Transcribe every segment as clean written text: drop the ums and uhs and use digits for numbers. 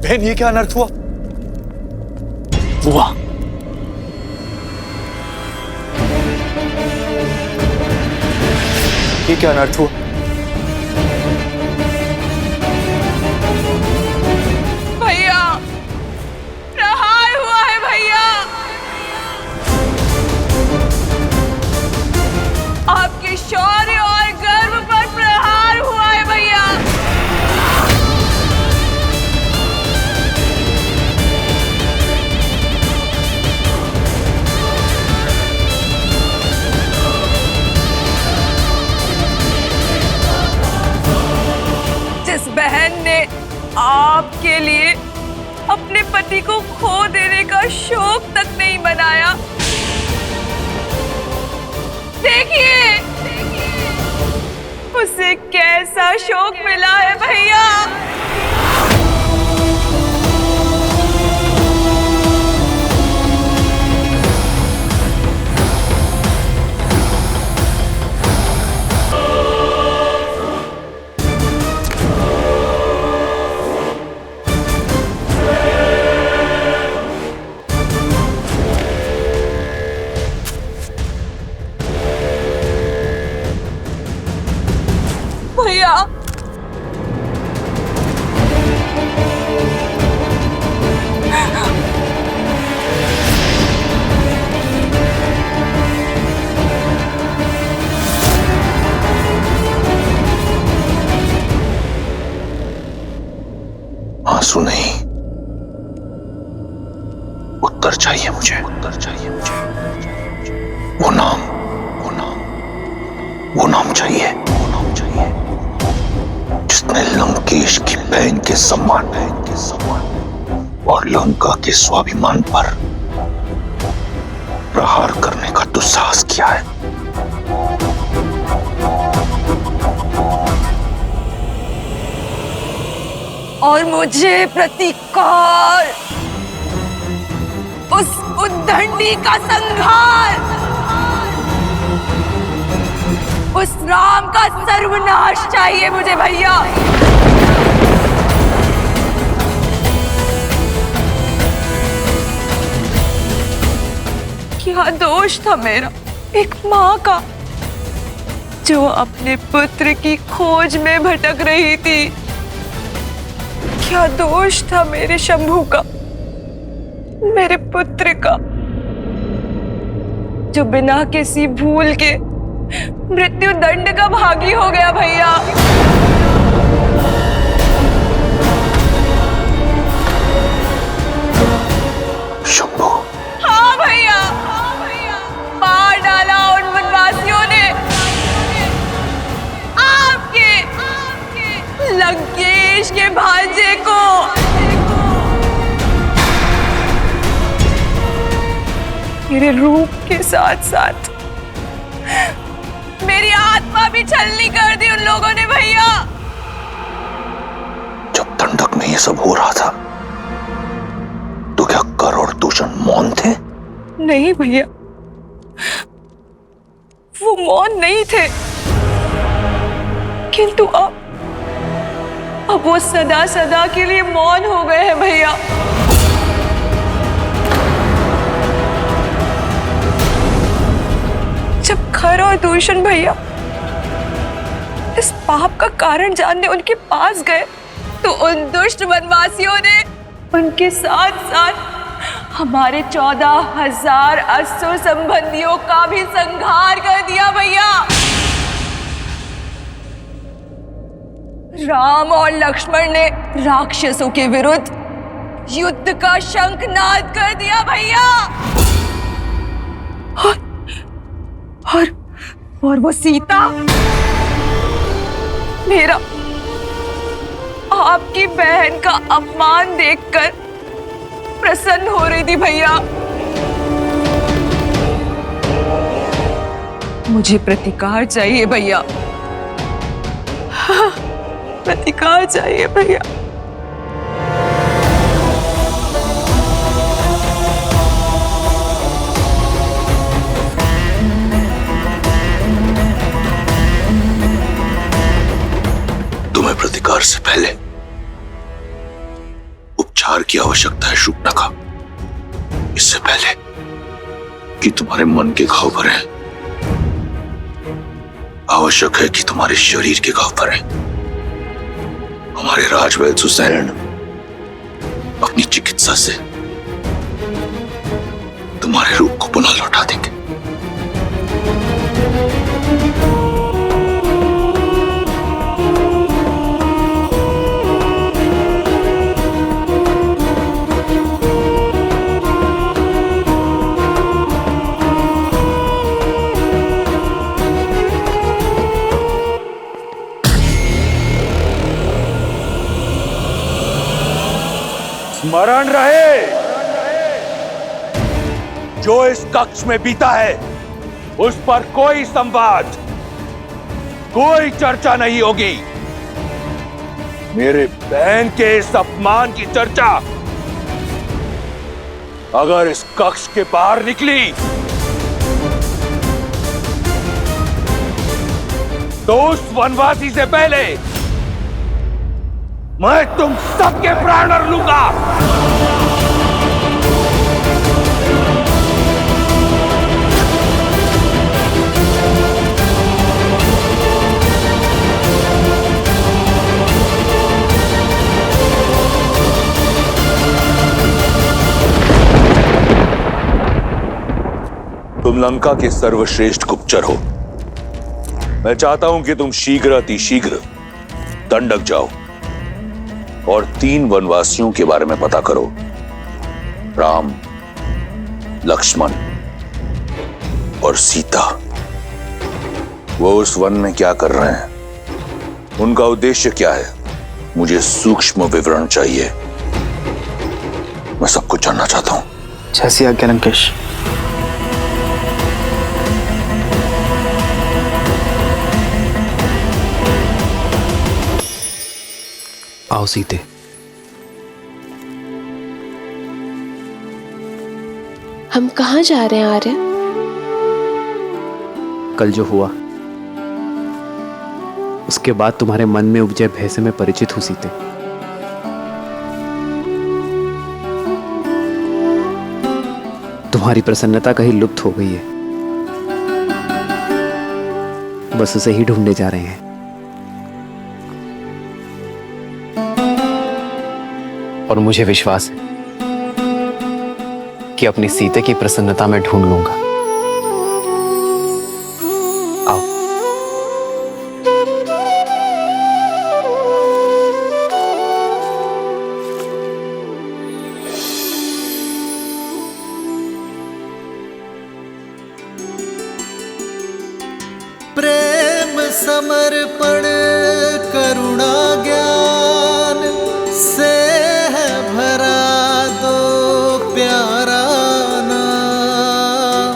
बहन, ये क्या अनर्थ हुआ? बुआ, ये क्या अनर्थ हुआ? भैया, प्रहार हुआ है भैया। आपके शौर्य और गर्व पर प्रहार हुआ है भैया। जिस बहन ने आपके लिए अपने पति को खो देने का शौक तक नहीं बनाया, देखिए उसे कैसा शौक मिला है भैया। भैया, आंसू नहीं, उत्तर चाहिए मुझे, उत्तर चाहिए मुझे। वो नाम चाहिए, वो नाम चाहिए जिसने लंकेश की बहन के सम्मान और लंका के स्वाभिमान पर प्रहार करने का दुस्साहस किया है। और मुझे प्रतीकार, उस उद्दंडी का संहार, उस राम का सर्वनाश चाहिए मुझे भैया। क्या दोष था मेरा, एक माँ का, जो अपने पुत्र की खोज में भटक रही थी? क्या दोष था मेरे शंभू का, मेरे पुत्र का, जो बिना किसी भूल के मृत्यु दंड का भागी हो गया भैया। शंभू। हाँ भैया, मार डाला उन वनवासियों ने आपके लंकेश के भांजे को। मेरे रूप के साथ साथ मेरी आत्मा भी छलनी कर दी उन लोगों ने भैया। जब दंडक में ये सब हो रहा था तो क्या कर और दूषण मौन थे? नहीं भैया, वो मौन नहीं थे, किंतु अब वो सदा सदा के लिए मौन हो गए हैं भैया। लक्ष्मण और दूषण भैया इस पाप का कारण जानने उनके पास गए तो उन दुष्ट वनवासियों ने उनके साथ साथ हमारे 14,000 असुर संबंधियों का भी संहार कर दिया भैया। राम और लक्ष्मण ने राक्षसों के विरुद्ध युद्ध का शंखनाद कर दिया भैया। और वो सीता मेरा आपकी बहन का अपमान देखकर प्रसन्न हो रही थी भैया। मुझे प्रतिकार चाहिए भैया, प्रतिकार चाहिए भैया। तुम्हें प्रतिकार से पहले उपचार की आवश्यकता है शूर्पणखा। इससे पहले कि तुम्हारे मन के घाव भरे, आवश्यक है कि तुम्हारे शरीर के घाव भरे। हमारे राजवैद्य सुसैन अपनी चिकित्सा से तुम्हारे रूप को पुनः लौटा देंगे। स्मरण रहे, जो इस कक्ष में बीता है उस पर कोई संवाद, कोई चर्चा नहीं होगी। मेरे बहन के इस अपमान की चर्चा अगर इस कक्ष के बाहर निकली तो उस वनवासी से पहले मैं तुम सबके प्राण हर लूंगा। तुम लंका के सर्वश्रेष्ठ गुप्तचर हो। मैं चाहता हूं कि तुम शीघ्र अतिशीघ्र दंडक जाओ और 3 वनवासियों के बारे में पता करो। राम, लक्ष्मण और सीता। वो उस वन में क्या कर रहे हैं, उनका उद्देश्य क्या है, मुझे सूक्ष्म विवरण चाहिए। मैं सब कुछ जानना चाहता हूं। जैसी आज्ञा लंकेश। आओ सीते। हम कहाँ जा रहे हैं आर्य? कल जो हुआ उसके बाद तुम्हारे मन में उपजे भय से मैं परिचित हूं सीते। तुम्हारी प्रसन्नता कहीं लुप्त हो गई है, बस उसे ही ढूंढने जा रहे हैं। और मुझे विश्वास है कि अपनी सीते की प्रसन्नता में ढूंढ लूंगा। आओ। प्रेम समर्पण करुणा ज्ञान से है भरा दो प्यारा नाम।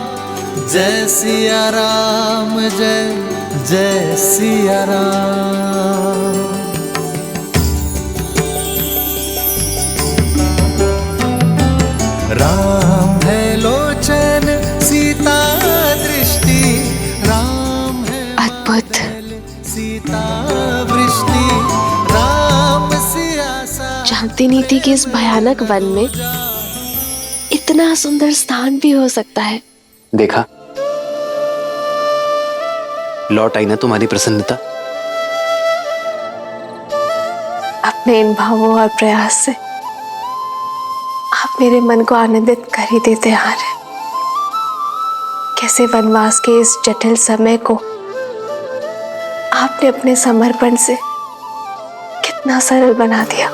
जय सिया राम, जय जय सिया राम। राम है लोचन सीता दृष्टि, राम है अद्भुत। सीता वृष्टि, राम सियासा। जानती नहीं थी कि इस भयानक वन में इतना सुंदर स्थान भी हो सकता है। देखा, लौट आई ना तुम्हारी प्रसन्नता? अपने इन भावों और प्रयास से आप मेरे मन को आनंदित कर ही देते आ रहे। कैसे वनवास के इस जटिल समय को आपने अपने समर्पण से कितना सरल बना दिया।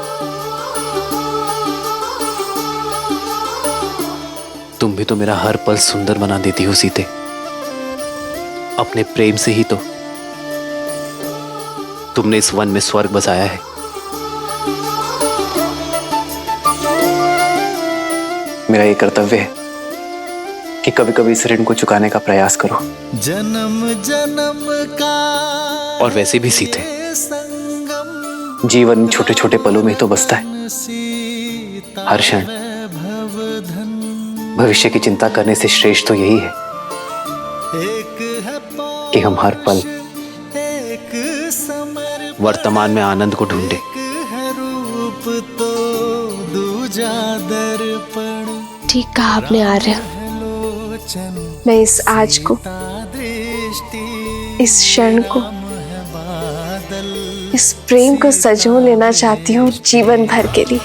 तुम भी तो मेरा हर पल सुंदर बना देती हो सीते। अपने प्रेम से ही तो तुमने इस वन में स्वर्ग बसाया है। मेरा ये कर्तव्य है कि कभी कभी इस ऋण को चुकाने का प्रयास करो। जन्म जन्म का और वैसे भी सीते, संगम जीवन छोटे छोटे पलों में ही तो बसता है। सीता हर क्षण भवधन भविष्य की चिंता करने से श्रेष्ठ तो यही है एक है कि हम हर पल एक समर्पण वर्तमान में आनंद को ढूंढे। है रूप तो दूजा दर्पण ठीक कहा आपने आर्य। लोचन मैं इस आज को, दृष्टि इस क्षण को, है बादल इस प्रेम को सजो लेना चाहती हूँ जीवन भर के लिए।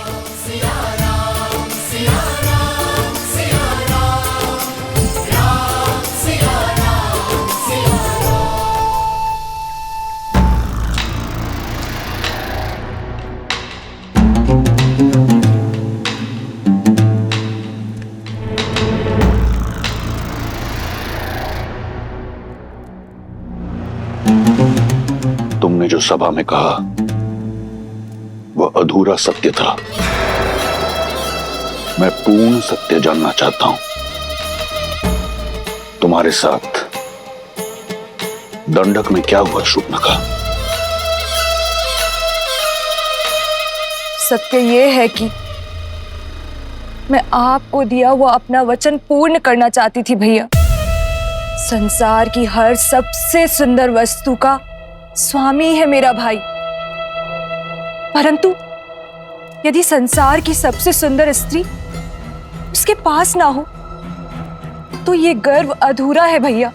तुमने जो सभा में कहा वह अधूरा सत्य था। मैं पूर्ण सत्य जानना चाहता हूं। तुम्हारे साथ दंडक में क्या हुआ शूर्पणखा? सत्य ये है कि मैं आपको दिया हुआ अपना वचन पूर्ण करना चाहती थी भैया। संसार की हर सबसे सुंदर वस्तु का स्वामी है मेरा भाई, परंतु यदि संसार की सबसे सुंदर स्त्री उसके पास ना हो तो ये गर्व अधूरा है भैया।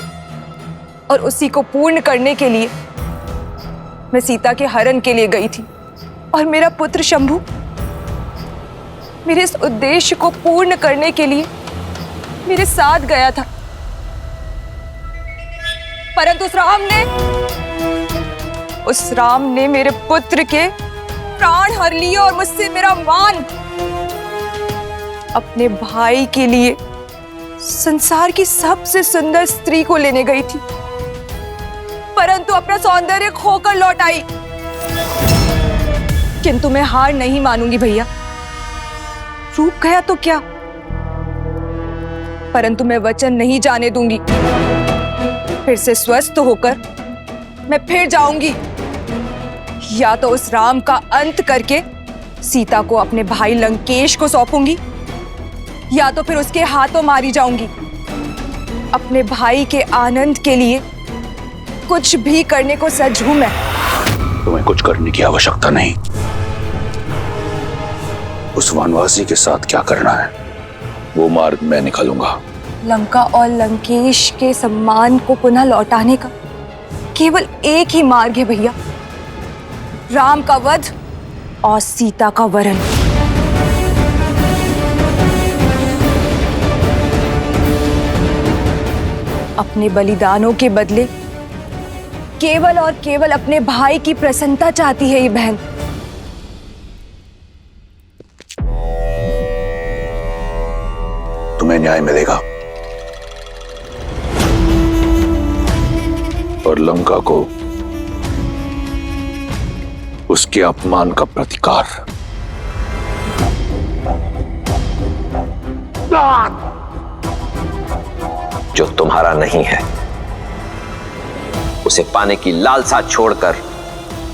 और उसी को पूर्ण करने के लिए मैं सीता के हरण के लिए गई थी और मेरा पुत्र शंभु मेरे इस उद्देश्य को पूर्ण करने के लिए मेरे साथ गया था, परंतु उस राम ने मेरे पुत्र के प्राण हर लिए और मुझसे मेरा मान। अपने भाई के लिए संसार की सबसे सुंदर स्त्री को लेने गई थी, परंतु अपना सौंदर्य खोकर लौट आई। किंतु मैं हार नहीं मानूंगी भैया। रूप गया तो क्या, परंतु मैं वचन नहीं जाने दूंगी। फिर से स्वस्थ होकर मैं फिर जाऊंगी, या तो उस राम का अंत करके सीता को अपने भाई लंकेश को सौंपूंगी, या तो फिर उसके हाथों मारी जाऊंगी। अपने भाई के आनंद के लिए कुछ भी करने को सज्ज हूं मैं। तुम्हें कुछ करने की आवश्यकता नहीं। उस वनवासी के साथ क्या करना है वो मार्ग मैं निकालूंगा। लंका और लंकेश के सम्मान को पुनः लौटाने का केवल एक ही मार्ग है भैया, राम का वध और सीता का वरण। अपने बलिदानों के बदले केवल और केवल अपने भाई की प्रसन्नता चाहती है ये बहन। तुम्हें न्याय मिलेगा और लंका को उसके अपमान का प्रतिकार। जो तुम्हारा नहीं है उसे पाने की लालसा छोड़कर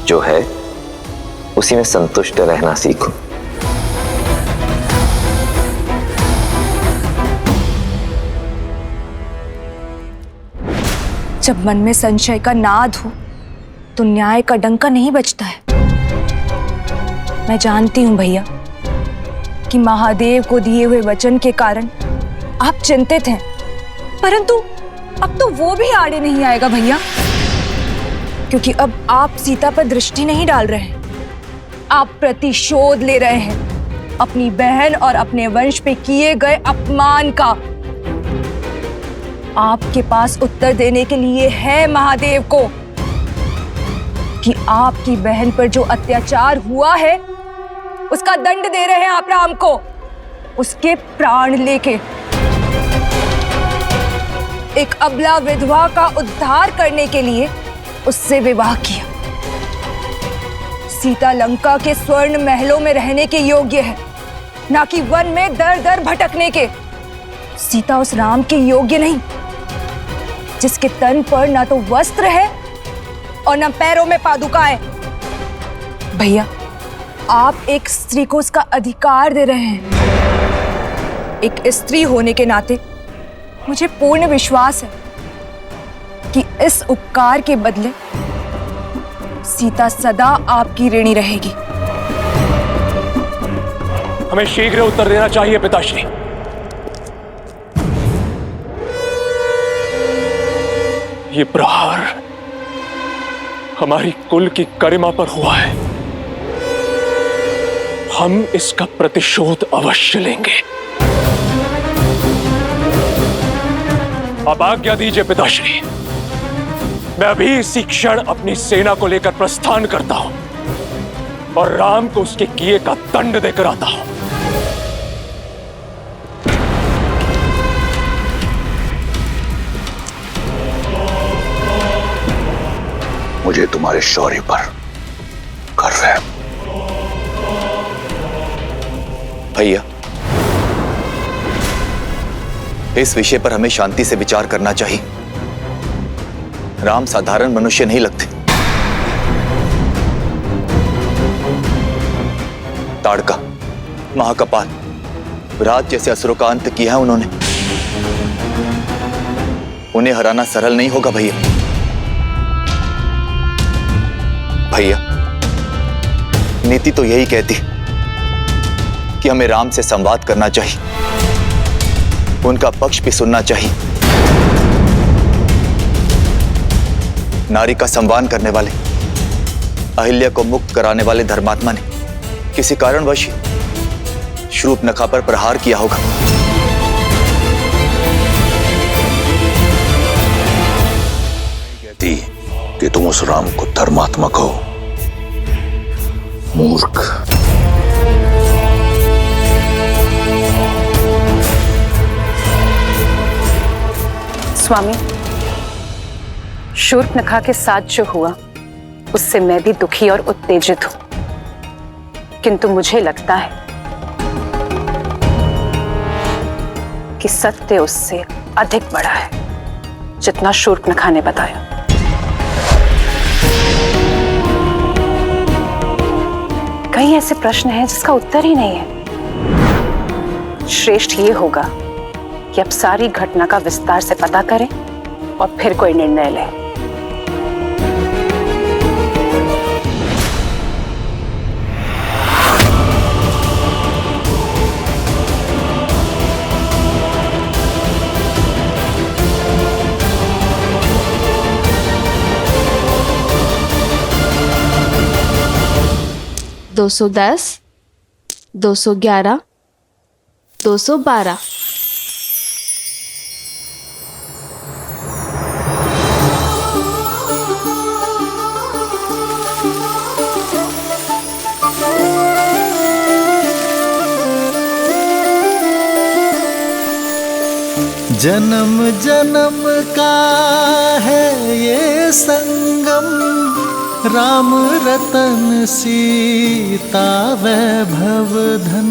जो है उसी में संतुष्ट रहना सीखो। जब मन में संशय का नाद हो तो न्याय का डंका नहीं बजता है। मैं जानती हूं भैया कि महादेव को दिए हुए वचन के कारण आप चिंतित हैं, परंतु अब तो वो भी आड़े नहीं आएगा भैया। क्योंकि अब आप सीता पर दृष्टि नहीं डाल रहे हैं, आप प्रतिशोध ले रहे हैं अपनी बहन और अपने वंश पे किए गए अपमान का। आपके पास उत्तर देने के लिए है महादेव को कि आपकी बहन पर जो अत्याचार हुआ है उसका दंड दे रहे हैं आप राम को, उसके प्राण लेके। एक अबला विधवा का उद्धार करने के लिए उससे विवाह किया। सीता लंका के स्वर्ण महलों में रहने के योग्य है, ना कि वन में दर दर भटकने के। सीता उस राम के योग्य नहीं जिसके तन पर ना तो वस्त्र है और ना पैरों में पादुकाएं। भैया, आप एक स्त्री को उसका अधिकार दे रहे हैं। एक स्त्री होने के नाते मुझे पूर्ण विश्वास है कि इस उपकार के बदले सीता सदा आपकी ऋणी रहेगी। हमें शीघ्र उत्तर देना चाहिए पिताश्री। ये प्रहार हमारी कुल की गरिमा पर हुआ है, हम इसका प्रतिशोध अवश्य लेंगे। अब आज्ञा दीजिए पिताश्री, मैं अभी इसी क्षण अपनी सेना को लेकर प्रस्थान करता हूं और राम को उसके किए का दंड देकर आता हूं। मुझे तुम्हारे शौर्य पर गर्व है। भैया, इस विषय पर हमें शांति से विचार करना चाहिए। राम साधारण मनुष्य नहीं लगते। ताड़का, महाकपाल, विराट जैसे असुरों का अंत किया है उन्होंने। उन्हें हराना सरल नहीं होगा भैया। भैया, नीति तो यही कहती कि हमें राम से संवाद करना चाहिए, उनका पक्ष भी सुनना चाहिए। नारी का सम्मान करने वाले, अहिल्या को मुक्त कराने वाले धर्मात्मा ने किसी कारणवश शूर्पणखा पर प्रहार किया होगा। कहती कि तुम उस राम को धर्मात्मा कहो, मूर्ख। स्वामी, शूर्पणखा के साथ जो हुआ उससे मैं भी दुखी और उत्तेजित हूं, किंतु मुझे लगता है कि सत्य उससे अधिक बड़ा है जितना शूर्पणखा ने बताया। कई ऐसे प्रश्न हैं जिसका उत्तर ही नहीं है। श्रेष्ठ ये होगा कि अब सारी घटना का विस्तार से पता करें और फिर कोई निर्णय लें। दो 210, 211, 212। जन्म जन्म का है ये संगम, राम रतन सीता वैभव धन।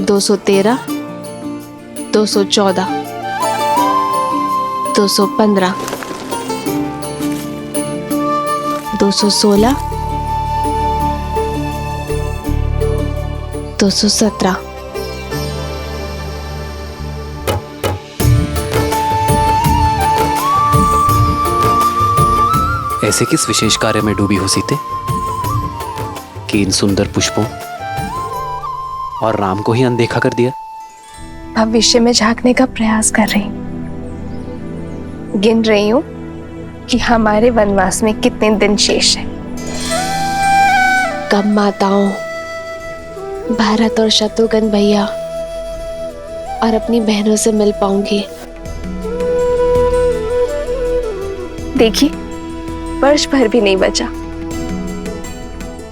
213, 214, 215, 216, 217। ऐसे किस विशेष कार्य में डूबी हो सीते कि इन सुंदर पुष्पों और राम को ही अनदेखा कर दिया? भविष्य में झांकने का प्रयास कर रही। गिन रही हूँ कि हमारे वनवास में कितने दिन शेष है। कब माताओं भारत और शत्रुघ्न भैया और अपनी बहनों से मिल पाऊंगी। देखिए, वर्ष भर भी नहीं बचा।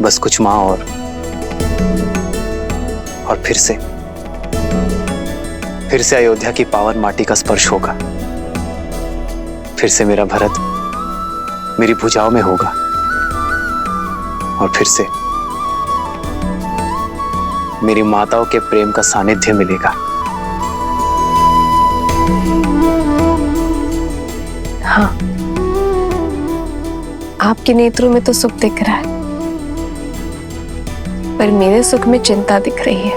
बस कुछ माह और फिर से अयोध्या की पावन माटी का स्पर्श होगा। फिर से मेरा भरत मेरी भुजाओं में होगा और फिर से मेरी माताओं के प्रेम का सानिध्य मिलेगा। हाँ, आपके नेत्रों में तो सुख दिख रहा है, पर मेरे सुख में चिंता दिख रही है।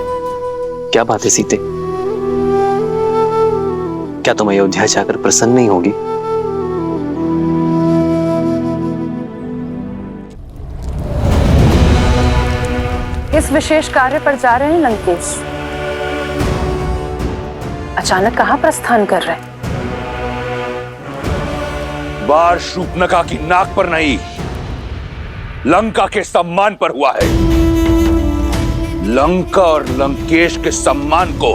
क्या बात है सीते? क्या तुम अयोध्या जाकर प्रसन्न नहीं होगी? इस विशेष कार्य पर जा रहे हैं लंकेश। अचानक कहां प्रस्थान कर रहे हैं? वार शूर्पणखा की नाक पर नहीं, लंका के सम्मान पर हुआ है। लंका और लंकेश के सम्मान को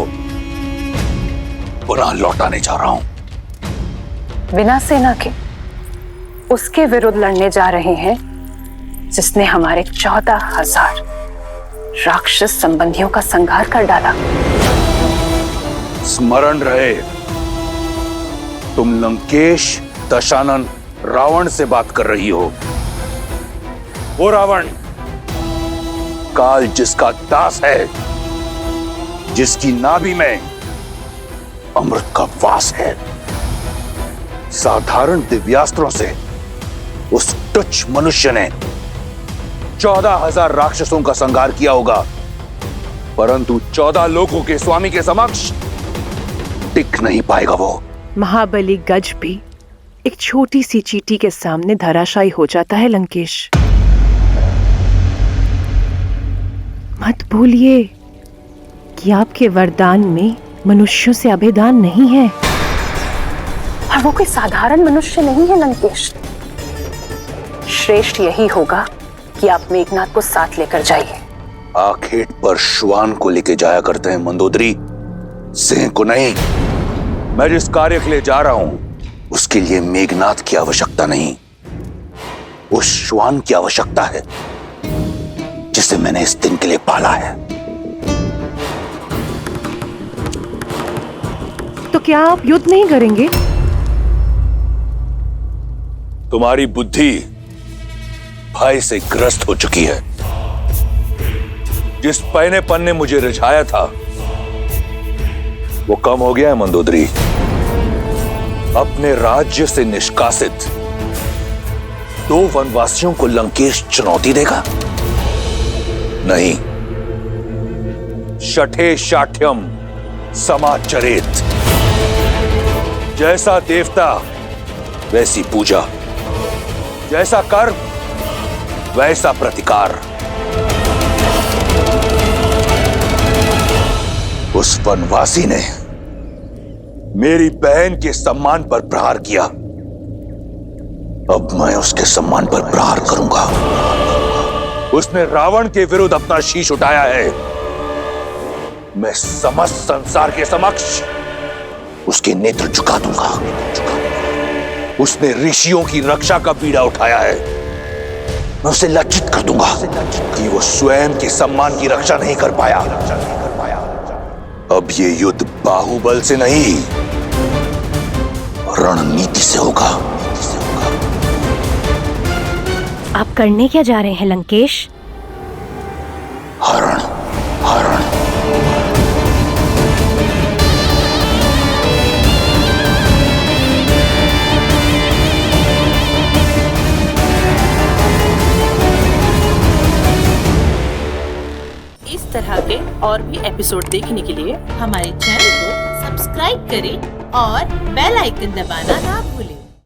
पुनः लौटाने जा रहा हूं। बिना सेना के उसके विरुद्ध लड़ने जा रहे हैं जिसने हमारे 14,000 राक्षस संबंधियों का संहार कर डाला। स्मरण रहे, तुम लंकेश दशानन रावण से बात कर रही हो। वो रावण काल जिसका दास है, जिसकी नाभि में अमृत का वास है। साधारण दिव्यास्त्रों से उस तुच्छ मनुष्य ने 14,000 राक्षसों का संहार किया होगा, परंतु 14 लोगों के स्वामी के समक्ष टिक नहीं पाएगा वो। महाबली गज भी एक छोटी सी चींटी के सामने धराशायी हो जाता है लंकेश। मत भूलिए कि आपके वरदान में मनुष्यों से अभेदान नहीं है। और वो कोई साधारण मनुष्य नहीं है लंकेश। श्रेष्ठ यही होगा कि आप मेघनाथ को साथ लेकर जाइए। आखेट पर श्वान को लेके जाया करते हैं मंदोदरी, सिंह को नहीं। मैं जिस कार्य के लिए जा रहा हूं उसके लिए मेघनाथ की आवश्यकता नहीं, उस श्वान की आवश्यकता है जिसे मैंने इस दिन के लिए पाला है। तो क्या आप युद्ध नहीं करेंगे? तुम्हारी बुद्धि भय से ग्रस्त हो चुकी है। जिस पहनेपन ने मुझे रिझाया था वो कम हो गया है मंदोदरी। अपने राज्य से निष्कासित 2 वनवासियों को लंकेश चुनौती देगा? नहीं। शठे शाठ्यम समाचरेत। जैसा देवता वैसी पूजा, जैसा कर्म वैसा प्रतिकार। उस वनवासी ने मेरी बहन के सम्मान पर प्रहार किया, अब मैं उसके सम्मान पर प्रहार करूंगा। उसने रावण के विरुद्ध अपना शीश उठाया है, मैं समस्त संसार के समक्ष उसके नेत्र झुका दूंगा। उसने ऋषियों की रक्षा का बीड़ा उठाया है, मैं उसे लज्जित कर दूंगा कि वो स्वयं के सम्मान की रक्षा नहीं कर पाया। अब ये युद्ध बाहुबल से नहीं, रणनीति से होगा। आप करने क्या जा रहे हैं लंकेश? हरण, हरण। इस तरह के और भी एपिसोड देखने के लिए हमारे चैनल को सब्सक्राइब करें और बेल आइकन दबाना ना भूलें।